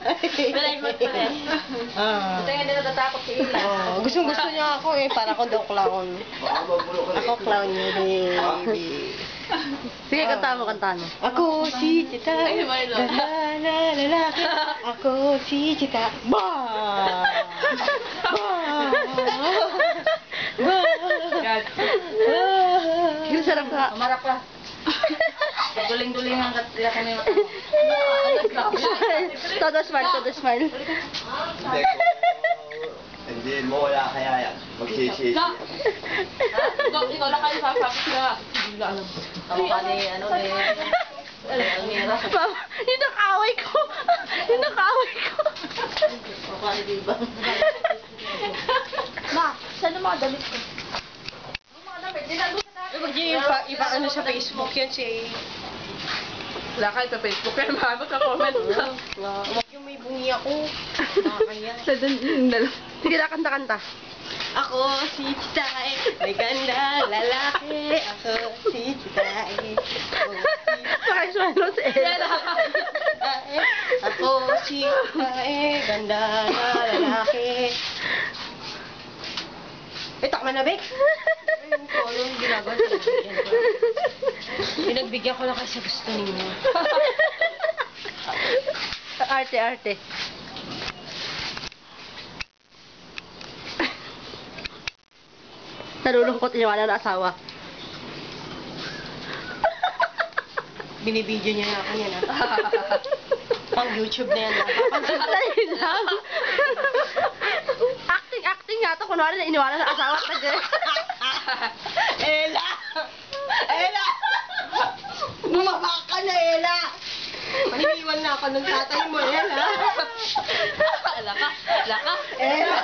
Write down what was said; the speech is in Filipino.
Balay mo pa rin. Buti nga hindi natatakot si Ila. Gusto niya ako eh, para ako daw clown. Ako clown niya, baby. Sige, kanta mo. Ako si Chita, ganda na lalaki. Ako si Chita, ba! Yung sarap ka. Umarap ka. Duling-duling ang katilakan mo yung Todo smile. Hindi mo wala kaya yan. Magsisisi. Ikaw lang kayo sasabi sila. Hindi nila alam. Ako ka ni, ano ni... Yung nakaaway ko. Ako ka ni Diba. Ma, saan ang mga damit ko? Ang mga damit, dinago sa tayo. Huwag niyo ipa-ano sa Facebook yan si... Wala kayo sa Facebook, pero mahabot sa comment na. Huwag yung may bungi ako. Nakakaya. Sige na, kanta. Ako si Chitae, may ganda lalaki. Ako si Chitae. Pakiswalo si Ella. Ako si Chitae, ganda na lalaki. Takman na, Bek. Ayun ko, yung ginagawa sa nagbigyan ko. Pinagbigyan ko lang kasi gusto ninyo. Arte. Nalulungkot yung wala na asawa. Binibidyo niya na ako yan, ha? Pang YouTube na yan, ha? Dali lang. Acting nga to. Kunwari na iniwala na asawa. Ella! Bumaba ka na, Ella! Maniniwan na ako ng tatay mo, Ella! Laka. Ella!